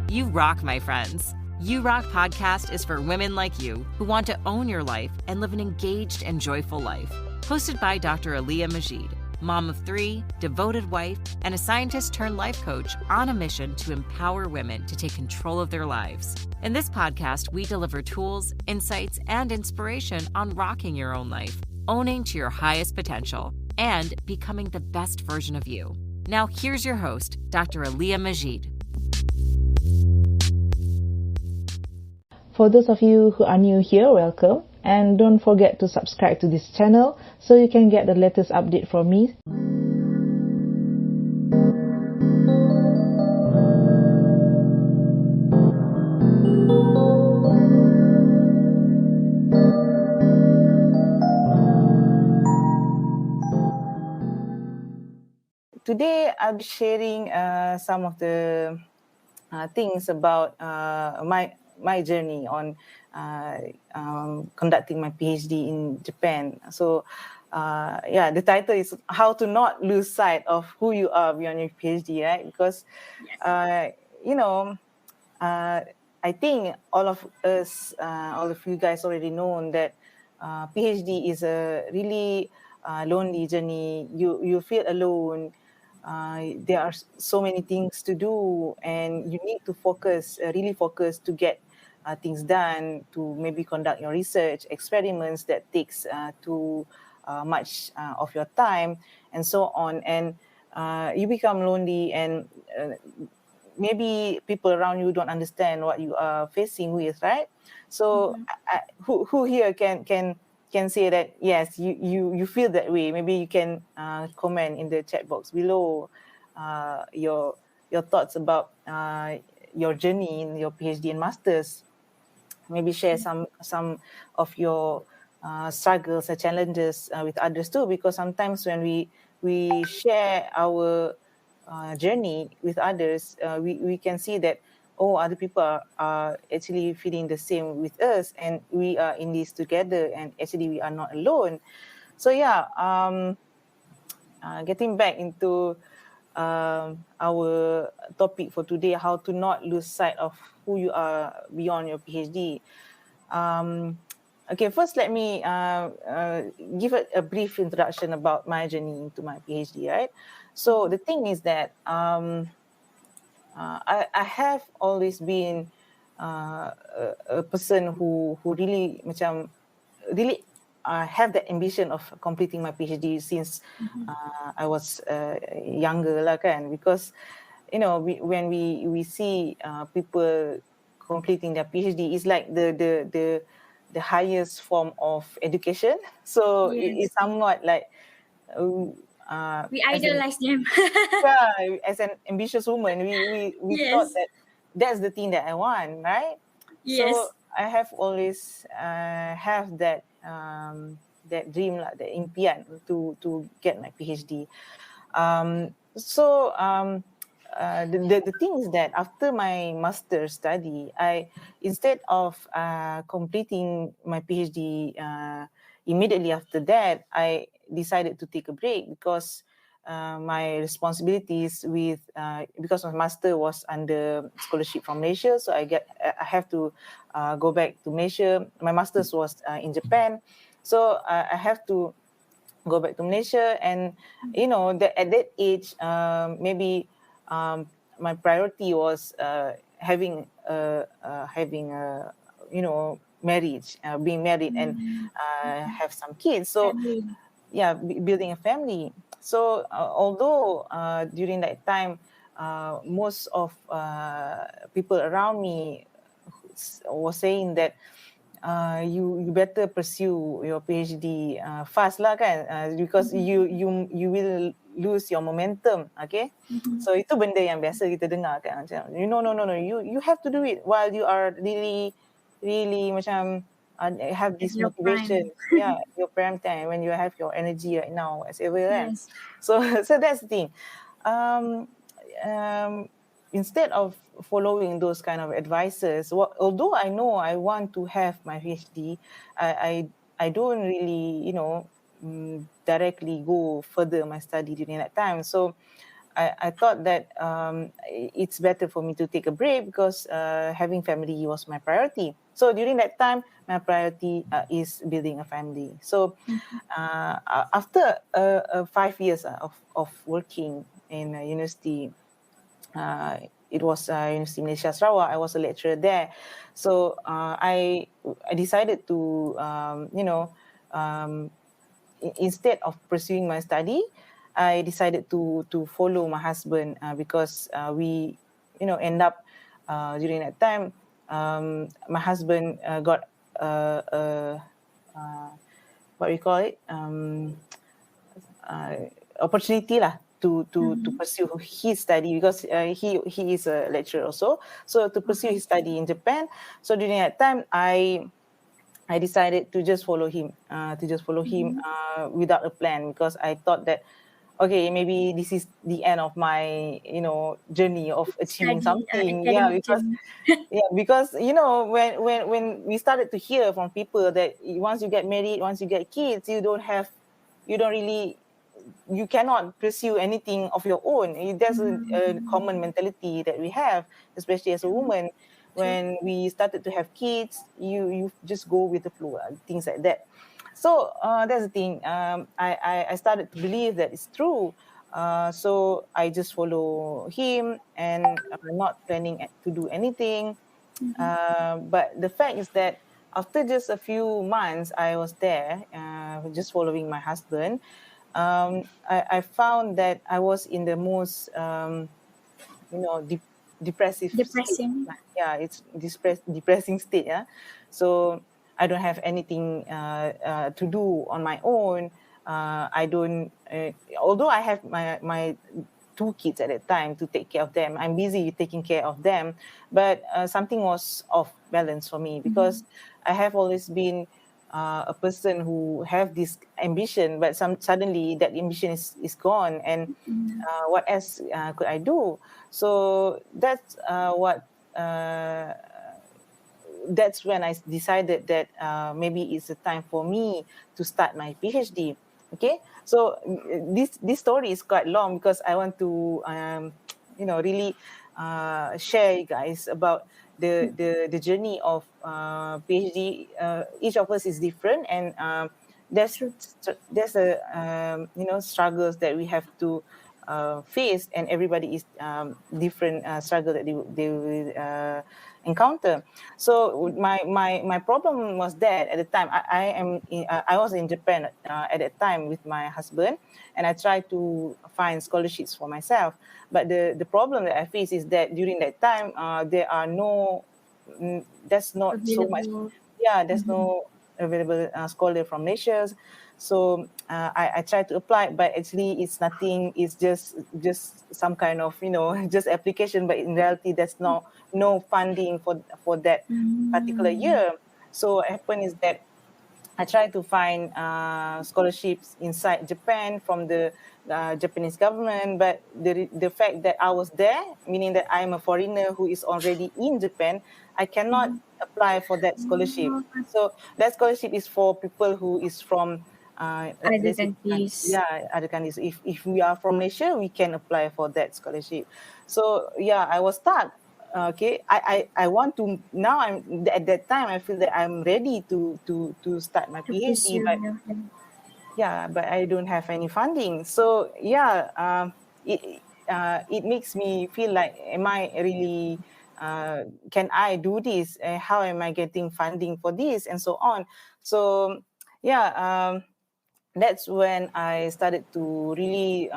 You rock, my friends. You Rock podcast is for women like you who want to own your life and live an engaged and joyful life. Hosted by Dr. Aliyah Majid, mom of 3, devoted wife, and a scientist turned life coach on a mission to empower women to take control of their lives. In this podcast, we deliver tools, insights, and inspiration on rocking your own life, owning to your highest potential, and becoming the best version of you. Now, here's your host, Dr. Aliyah Majid. For those of you who are new here, welcome. And don't forget to subscribe to this channel so you can get the latest update from me. Today, I'll be sharing some of the things about my journey on conducting my PhD in Japan. So, the title is How to Not Lose Sight of Who You Are Beyond Your PhD, right? Because, I think all of us, all of you guys already know that PhD is a really lonely journey. You feel alone. There are so many things to do, and you need to really focus to get things done, to maybe conduct your research experiments that takes too much of your time, and so on. And you become lonely, and maybe people around you don't understand what you are facing with, right? So, who here can say that yes, you feel that way? Maybe you can comment in the chat box below your thoughts about your journey in your PhD and masters. Maybe share some of your struggles or challenges with others too, because sometimes when we share our journey with others, we can see that other people are actually feeling the same with us, and we are in this together, and actually we are not alone. So getting back into our topic for today, how to not lose sight of who you are beyond your PhD. Okay, first let me give a brief introduction about my journey into my PhD, right? So the thing is that I have always been a person who really have that ambition of completing my PhD since I was younger lah kan, because when we see people completing their PhD, it's like the highest form of education. So it's somewhat like we idolize them. As an ambitious woman, we Yes. thought that that's the thing that I want, right? Yes. So I have always have that dream, that impian to get my PhD. The thing is that after my master's study, instead of completing my PhD immediately after that, I decided to take a break because my responsibilities because my master was under scholarship from Malaysia, so I have to go back to Malaysia. My master's was in Japan, so I have to go back to Malaysia, and at that age, maybe my priority was having a marriage, being married, and have some kids. So building a family. So although during that time, most of people around me was saying that you better pursue your PhD fast lah kan, because you will lose your momentum. Okay, so itu benda yang biasa kita dengar kan, macam no, you have to do it while you are really macam have this motivation. Your prime time, when you have your energy right now, as ever kan. Yes. So that's the thing. Instead of following those kind of advices, although I know I want to have my PhD, I don't really directly go further my study during that time. So I thought that it's better for me to take a break because having family was my priority. So during that time, my priority is building a family. So after 5 years of working in a university, it was University Malaysia Sarawak. I was a lecturer there, so I decided to instead of pursuing my study, I decided to follow my husband because we end up during that time. My husband got what we call it opportunity lah to pursue his study because he is a lecturer also. So to pursue his study in Japan. So during that time, I decided to just follow him, without a plan because I thought that, okay, maybe this is the end of my journey of achieving Study, something. Yeah, academic journey. because when we started to hear from people that once you get married, once you get kids, you cannot pursue anything of your own. There's a common mentality that we have, especially as a woman. When we started to have kids, you just go with the flow, things like that. So that's the thing. I started to believe that it's true. So I just follow him and not planning to do anything. But the fact is that after just a few months, I was there, just following my husband. I found that I was in the most, depressive state. Depressing. Yeah, it's depressing state. Yeah, so I don't have anything to do on my own. I don't, although I have my two kids at that time to take care of them. I'm busy taking care of them, but something was off balance for me because I have always been a person who have this ambition, but suddenly that ambition is gone, and what else could I do? So that's when I decided that maybe it's a time for me to start my PhD. Okay, so this story is quite long because I want to really share you guys about the journey of PhD. Each of us is different, and there's a struggles that we have to face, and everybody is different struggle that they will encounter. So my problem was that at the time I was in Japan at that time with my husband, and I tried to find scholarships for myself. But the problem that I face is that during that time there are there's not so much. Available. Yeah, there's no available scholar from Malaysia. So I tried to apply, but actually it's nothing. It's just some kind of just application. But in reality, there's no funding for that particular year. So what happened is that I tried to find scholarships inside Japan from the Japanese government, but the fact that I was there, meaning that I am a foreigner who is already in Japan, I cannot apply for that scholarship. So that scholarship is for people who is from Other countries. other countries. If we are from Malaysia, we can apply for that scholarship. So yeah, I was stuck. Okay, I want to now. I'm at that time. I feel that I'm ready to start my To PhD, pursue. but but I don't have any funding. So it makes me feel like, am I really? Can I do this? How am I getting funding for this, and so on? So that's when I started to really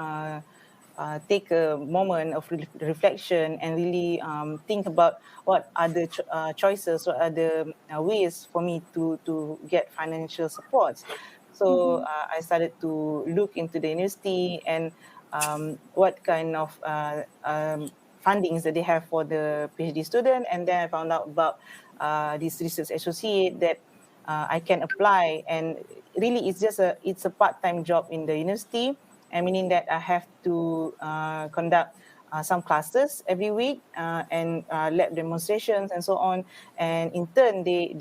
take a moment of reflection and really think about what are the choices, what are the ways for me to get financial supports. So I started to look into the university and what kind of fundings that they have for the PhD student, and then I found out about this research associate that I can apply, and really it's a part-time job in the university, and meaning that I have to conduct some classes every week and lab demonstrations and so on, and in turn they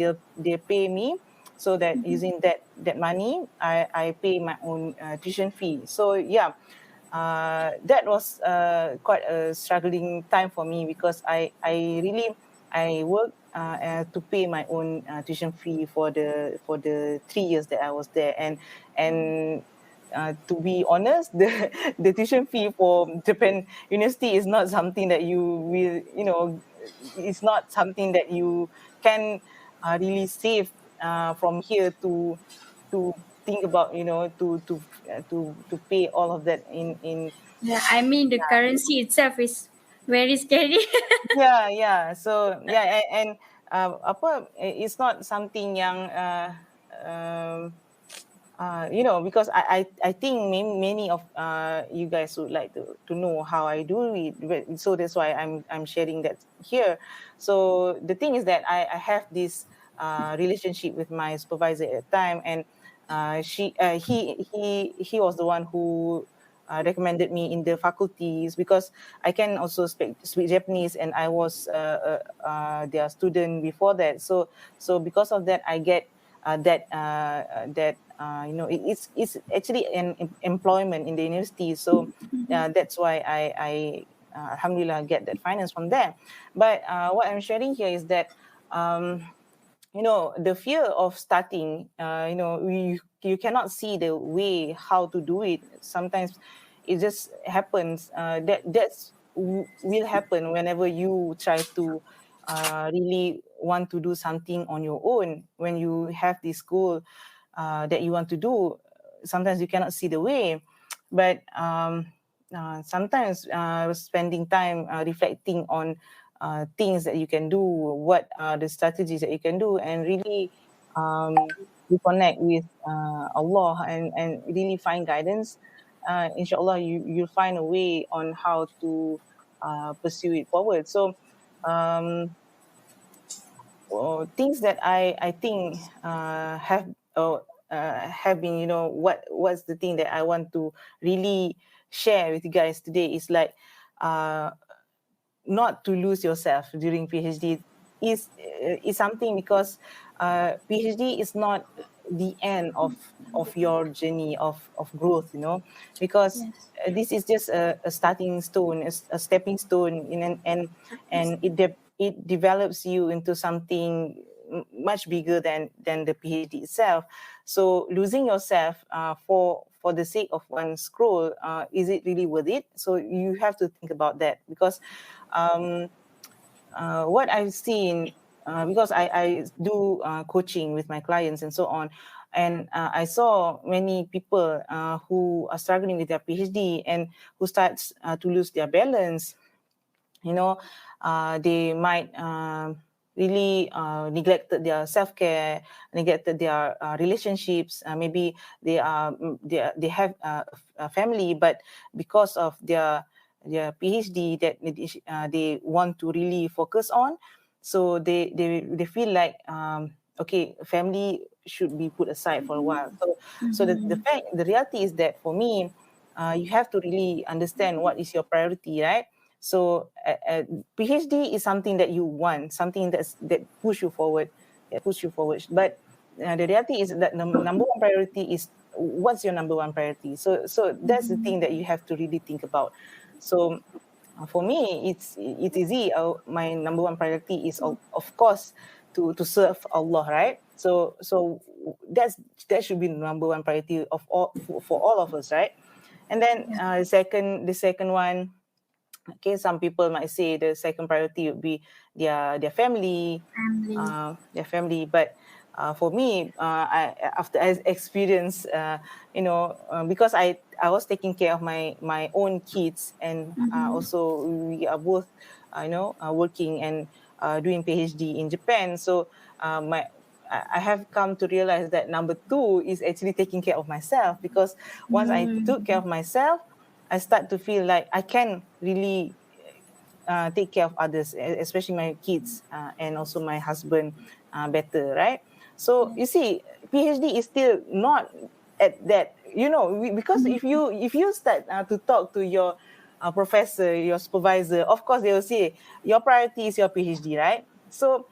pay me, so that using that money I pay my own tuition fee. So that was quite a struggling time for me, because I worked to pay my own tuition fee for the 3 years that I was there, and to be honest, the tuition fee for Japan University is not something that you will, it's not something that you can really save from here to think about, to pay all of that in Yeah, I mean the currency itself is very scary. yeah. So yeah, and it's not something yang um because I think many of you guys would like to know how I do it, so that's why I'm sharing that here. So the thing is that I have this relationship with my supervisor at the time, and he was the one who recommended me in the faculties, because I can also speak Japanese, and I was their student before that. So because of that, I get it's actually an employment in the university. So that's why I alhamdulillah get that finance from them. But what I'm sharing here is that the fear of starting, you cannot see the way how to do it. Sometimes it just happens. Will happen whenever you try to really want to do something on your own. When you have this goal that you want to do, sometimes you cannot see the way. But sometimes spending time reflecting on things that you can do, what are the strategies that you can do, and really reconnect with Allah, and really find guidance. Inshallah, you'll find a way on how to pursue it forward. So things that I think have been, what's the thing that I want to really share with you guys today is like not to lose yourself during PhD is something, because PhD is not the end of your journey of growth, because Yes. this is just a starting stone, a stepping stone, and it develops you into something much bigger than the PhD itself. So losing yourself for the sake of one scroll, is it really worth it? So you have to think about that, because what I've seen, because I do coaching with my clients and so on, and I saw many people who are struggling with their PhD and who starts to lose their balance. They might really neglected their self-care, neglected their relationships. Maybe they have a family, but because of their PhD that they want to really focus on, so they feel like okay, family should be put aside for a while. So the reality is that for me, you have to really understand what is your priority, right? So PhD is something that you want, something that push you forward, But the reality is that the number one priority is, what's your number one priority? So that's the thing that you have to really think about. So for me, it's easy. My number one priority is of course to serve Allah, right? So that should be the number one priority of all for all of us, right? And then the second one. Okay, some people might say the second priority would be their family, Family. But for me, after I experienced, because I was taking care of my own kids, and also we are both, working and doing PhD in Japan. So I have come to realize that number two is actually taking care of myself, because once I took care of myself, I start to feel like I can really take care of others, especially my kids and also my husband better, right? So you see, PhD is still not at that, because if you start to talk to your professor, your supervisor, of course they will say your priority is your PhD, right? So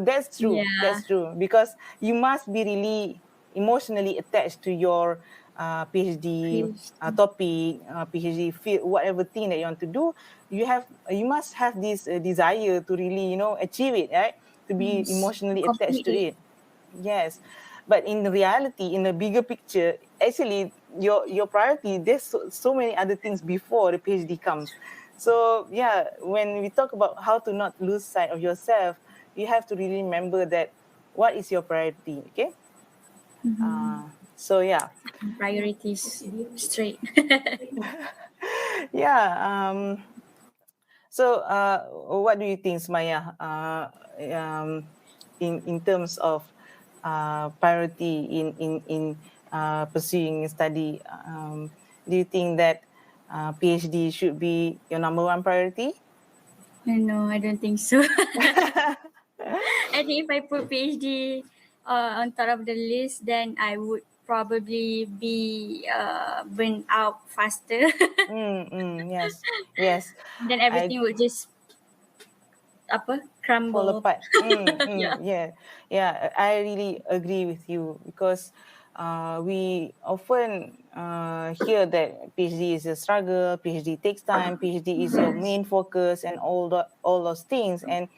that's true. Yeah. That's true, because you must be really emotionally attached to your PhD Please. topic, PhD field, whatever thing that you want to do, you must have this desire to really, achieve it, right? To be Yes. emotionally attached Complete to it. it. Yes, but in reality, in the bigger picture, actually, your priority, there's so many other things before the PhD comes. So yeah, when we talk about how to not lose sight of yourself, you have to really remember that what is your priority. Okay. So yeah, Priorities straight. yeah. So what do you think, Smaya? In terms of priority in pursuing study, do you think that PhD should be your number one priority? No, I don't think so. I think if I put PhD on top of the list, then I would probably be burned out faster. Yes, yes. Then I everything would just fall crumble. apart. Yeah. Yeah, yeah. I really agree with you because we often hear that PhD is a struggle. PhD takes time. PhD is your main focus, and all those things. And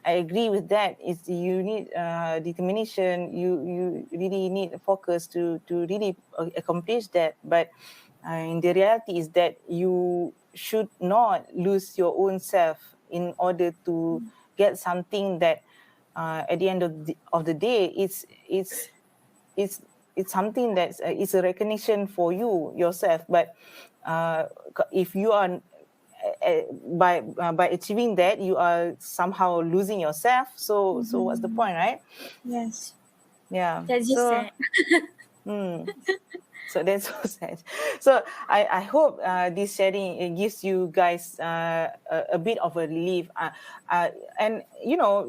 I agree with that. It's you need determination. You really need a focus to really accomplish that. But and the reality is that you should not lose your own self in order to get something that at the end of the day it's it's something that's it's a recognition for you yourself. But if you are by achieving that you are somehow losing yourself, so what's the point, right? Yes. Yeah, That's just so sad. mm, so that's so sad. So I hope this sharing gives you guys a bit of a relief. And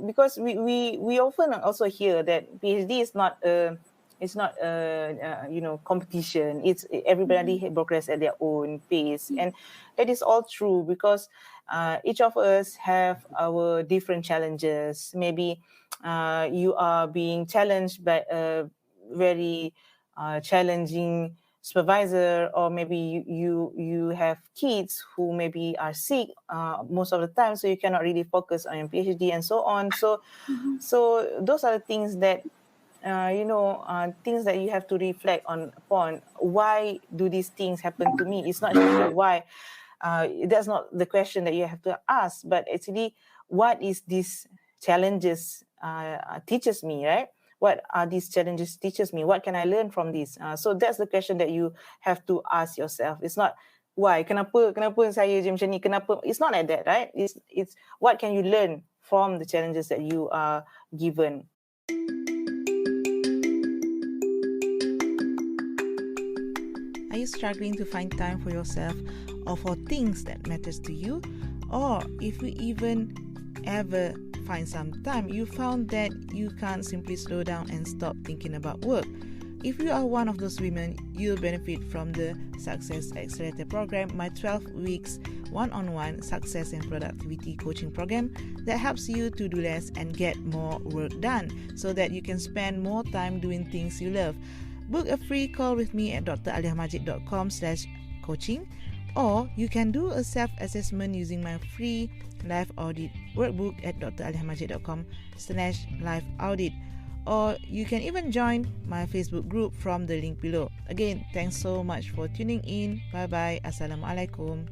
because we often also hear that PhD is not a it's not a competition. It's everybody progress at their own pace, and that is all true because each of us have our different challenges. Maybe you are being challenged by a very challenging supervisor, or maybe you have kids who maybe are sick most of the time, so you cannot really focus on your PhD and so on. So those are the things that things that you have to reflect on upon. Why do these things happen to me? It's not actually why. That's not the question that you have to ask, but actually, what is these challenges teaches me, right? What are these challenges teaches me? What can I learn from this? So that's the question that you have to ask yourself. It's not why, kenapa saya je macam ni, kenapa. It's not like that, right? It's what can you learn from the challenges that you are given. Are you struggling to find time for yourself or for things that matters to you? Or if you even ever find some time, you found that you can't simply slow down and stop thinking about work. If you are one of those women, you'll benefit from the Success Accelerator program, my 12 weeks one-on-one success and productivity coaching program that helps you to do less and get more work done so that you can spend more time doing things you love. Book a free call with me at draliamajid.com/coaching, or you can do a self-assessment using my free life audit workbook at draliamajid.com/life audit, or you can even join my Facebook group from the link below. Again, thanks so much for tuning in. Bye bye. Assalamualaikum.